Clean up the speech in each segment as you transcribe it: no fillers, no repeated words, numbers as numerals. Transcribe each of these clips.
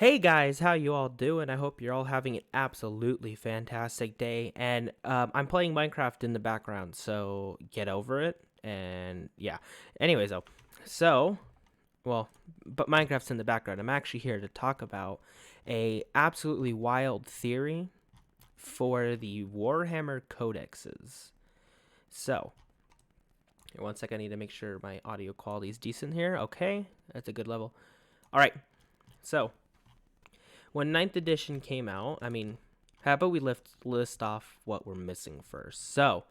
Hey guys, how you all doing? I hope you're all having an absolutely fantastic day. And I'm playing Minecraft in the background, so get over it. And yeah. Anyways, though, so well, but Minecraft's in the background. I'm actually here to talk about a absolutely wild theory for the Warhammer codexes. So, here, one sec. I need to make sure my audio quality is decent here. Okay, that's a good level. All right. So when ninth edition came out, how about we list off what we're missing first? So,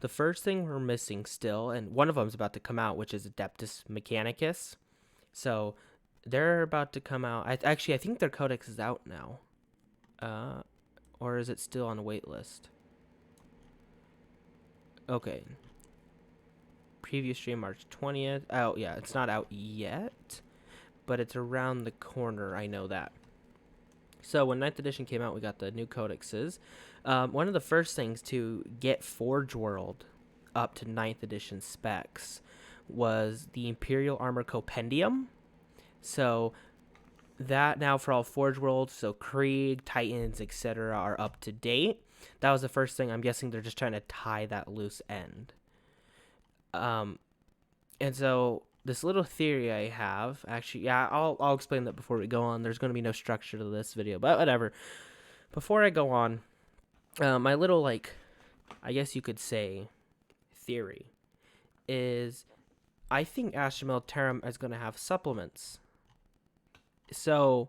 the first thing we're missing still, and one of them's about to come out, which is Adeptus Mechanicus. So, they're about to come out. I think their codex is out now. Or is it still on a wait list? Okay. Preview stream March 20th. Oh, yeah, it's not out yet, but it's around the corner. I know that. So when ninth edition came out, we got the new codexes. One of the first things to get Forge World up to ninth edition specs was the Imperial Armor Compendium. So that now for all Forge World, so Krieg, Titans, etc. are up to date. That was the first thing. I'm guessing they're just trying to tie that loose end. And so this little theory I have, actually, yeah, I'll explain that before we go on. There's going to be no structure to this video, but whatever. Before I go on, my little, I guess you could say, theory is I think Astra Militarum is going to have supplements. So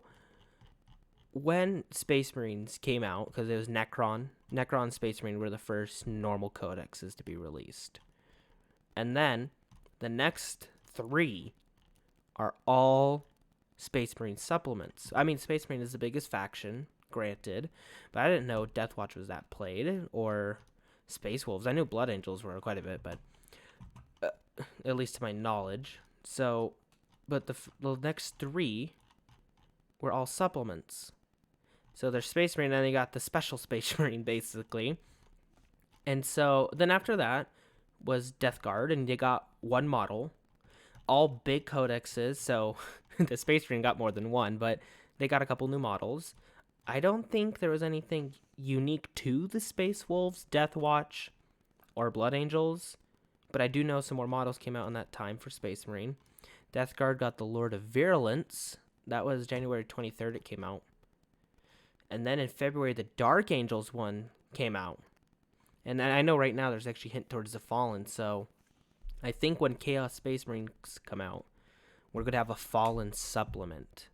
when Space Marines came out, because it was Necron and Space Marine were the first normal codexes to be released. And then the next three are all Space Marine supplements. I mean, Space Marine is the biggest faction, granted, but I didn't know Death Watch was that played, or Space Wolves. I knew Blood Angels were quite a bit, but at least to my knowledge. So, but the next three were all supplements. So there's Space Marine, and then you got the Special Space Marine, basically. And so then after that was Death Guard, and they got one model, all big codexes. So the Space Marine got more than one, but they got a couple new models. I don't think there was anything unique to the Space Wolves, Death Watch, or Blood Angels, but I do know some more models came out in that time for Space Marine. Death Guard got the Lord of Virulence. That was January 23rd it came out. And then in February, the Dark Angels one came out. And I know right now there's actually a hint towards the Fallen, so I think when Chaos Space Marines come out, we're going to have a Fallen supplement.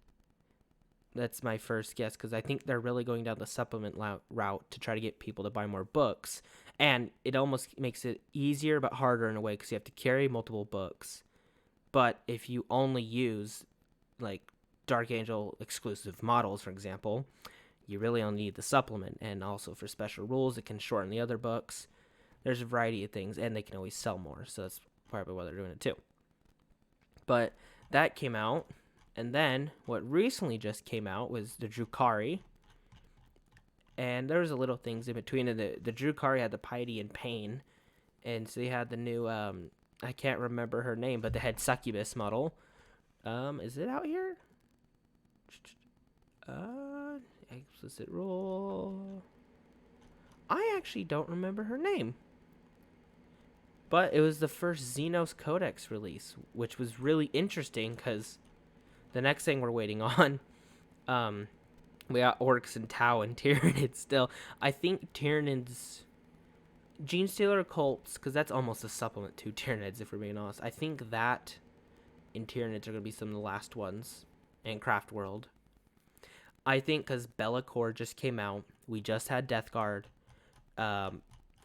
That's my first guess, because I think they're really going down the supplement route to try to get people to buy more books. And it almost makes it easier but harder in a way, because you have to carry multiple books. But if you only use, Dark Angel exclusive models, for example, you really only need the supplement. And also for special rules, it can shorten the other books. There's a variety of things, and they can always sell more, so that's probably why they're doing it too. But that came out, and then what recently just came out was the Drukhari, and there was a little things in between. And the Drukhari had the Piety and Pain, and so they had the new I can't remember her name, but they had Succubus model. Is it out here? Explicit rule. I actually don't remember her name. But it was the first Xenos Codex release, which was really interesting because the next thing we're waiting on, we got Orcs and Tau and Tyranids still. I think Tyranids, Gene Stealer Cults, because that's almost a supplement to Tyranids, if we're being honest. I think that and Tyranids are going to be some of the last ones, and Craft World. I think because Bellacore just came out, we just had Death Guard,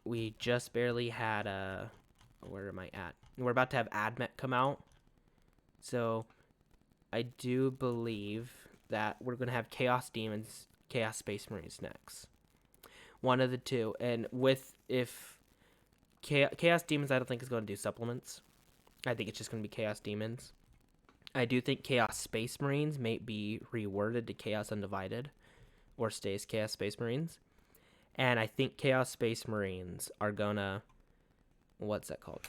we just barely had where am I at? We're about to have Admet come out. So I do believe that we're going to have Chaos Demons, Chaos Space Marines next. One of the two. And if Chaos Demons, I don't think is going to do supplements. I think it's just going to be Chaos Demons. I do think Chaos Space Marines may be reworded to Chaos Undivided or stays Chaos Space Marines. And I think Chaos Space Marines are going to, what's that called?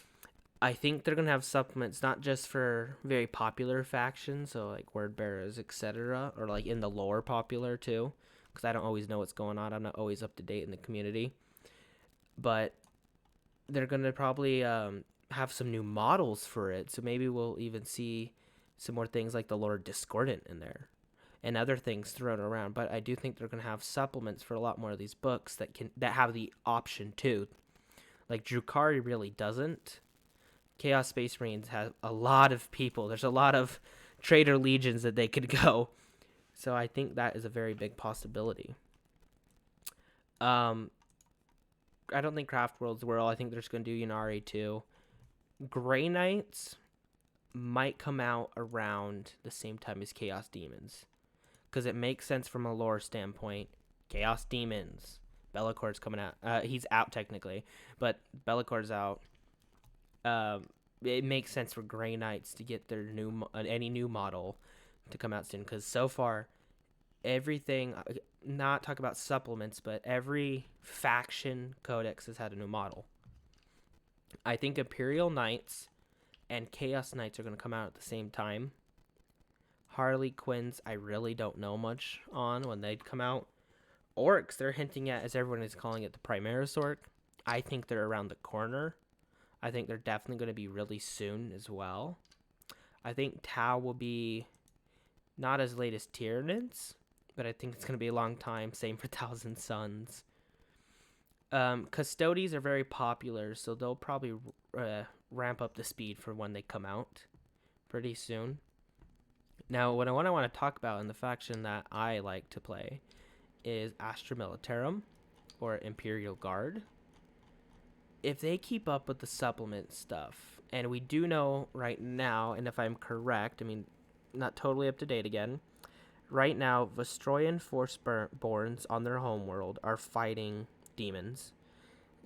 I think they're gonna have supplements not just for very popular factions, so like word bearers, etc., or like in the lore popular too, because I don't always know what's going on. I'm not always up to date in the community, but they're gonna probably have some new models for it. So maybe we'll even see some more things like the Lord Discordant in there and other things thrown around. But I do think they're gonna have supplements for a lot more of these books that have the option too. Like Drukari really doesn't. Chaos Space Marines has a lot of people. There's a lot of traitor legions that they could go. So I think that is a very big possibility. I don't think Craft Worlds will. I think they're just going to do Ynnari too. Grey Knights might come out around the same time as Chaos Demons. Because it makes sense from a lore standpoint. Chaos Demons. Bellacor's coming out. He's out technically, but Bellacor's out. It makes sense for Grey Knights to get their any new model to come out soon, because so far everything, not talk about supplements, but every faction codex has had a new model. I think Imperial Knights and Chaos Knights are going to come out at the same time. Harley Quinns, I really don't know much on when they'd come out. Orcs, they're hinting at, as everyone is calling it, the Primaris Orc. I think they're around the corner. I think they're definitely going to be really soon as well. I think Tau will be not as late as Tyranids, but I think it's going to be a long time. Same for Thousand Suns. Custodies are very popular, so they'll probably ramp up the speed for when they come out pretty soon. Now, what I want to talk about in the faction that I like to play is Astra Militarum, or Imperial Guard. If they keep up with the supplement stuff, and we do know right now, and if I'm correct, I mean, not totally up to date again, right now, Vestroyan Forceborns on their homeworld are fighting demons.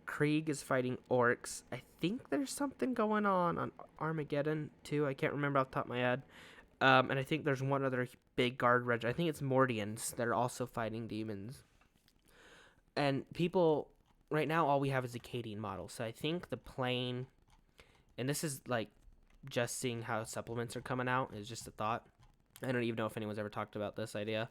Krieg is fighting orcs. I think there's something going on Armageddon, too. I can't remember off the top of my head. And I think there's one other big guard regiment. I think it's Mordians that are also fighting demons. And people... Right now, all we have is a Cadian model. So I think the plane, and this is like just seeing how supplements are coming out, is just a thought. I don't even know if anyone's ever talked about this idea.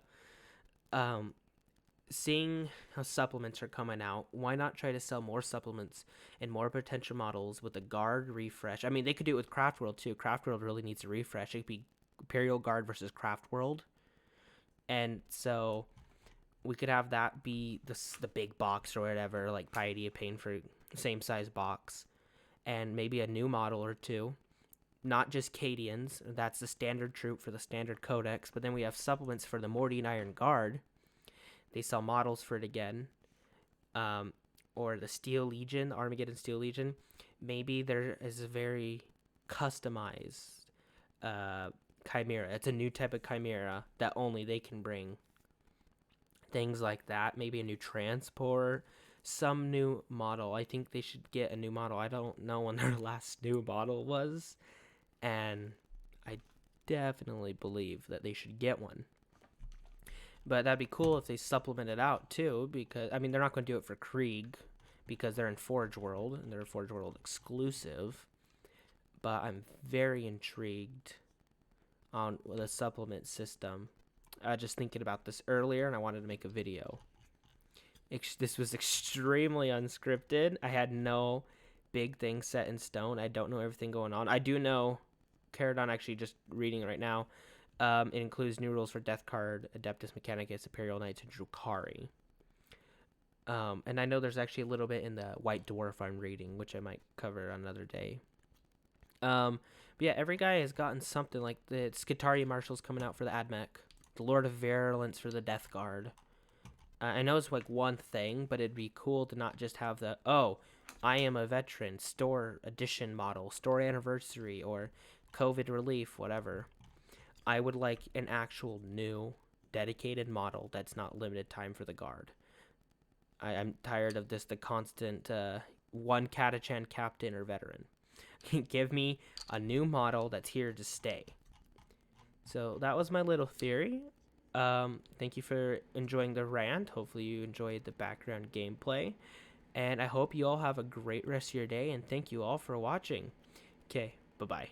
Seeing how supplements are coming out, why not try to sell more supplements and more potential models with a guard refresh? I mean, they could do it with Craft World too. Craft World really needs a refresh. It could be Imperial Guard versus Craft World. And so... we could have that be the big box or whatever, like Piety of Pain for same size box, and maybe a new model or two. Not just Cadians, that's the standard troop for the standard codex, but then we have supplements for the Mordian Iron Guard. They sell models for it again. Or the Steel Legion, Armageddon Steel Legion. Maybe there is a very customized Chimera. It's a new type of Chimera that only they can bring. Things like that, maybe a new transport, some new model. I think they should get a new model. I don't know when their last new model was, and I definitely believe that they should get one. But that'd be cool if they supplement it out too, because I mean they're not going to do it for Krieg because they're in Forge World and they're a Forge World exclusive. But I'm very intrigued on the supplement system. Just thinking about this earlier, and I wanted to make a video. This was extremely unscripted. I had no big thing set in stone. I don't know everything going on. I do know, Caradon, actually just reading it right now, it includes new rules for Death Card, Adeptus Mechanicus, Imperial Knights, and Drukari. And I know there's actually a little bit in the White Dwarf I'm reading, which I might cover another day. But yeah, every guy has gotten something. Like the Skitarii Marshal's coming out for the AdMech. The Lord of Virulence for the Death Guard. I know it's like one thing, but it'd be cool to not just have the, oh, I am a veteran, store edition model, store anniversary, or COVID relief, whatever. I would like an actual new, dedicated model that's not limited time for the Guard. I'm tired of this, the constant one Catachan captain or veteran. Give me a new model that's here to stay. So that was my little theory. Thank you for enjoying the rant. Hopefully you enjoyed the background gameplay. And I hope you all have a great rest of your day. And thank you all for watching. Okay, bye-bye.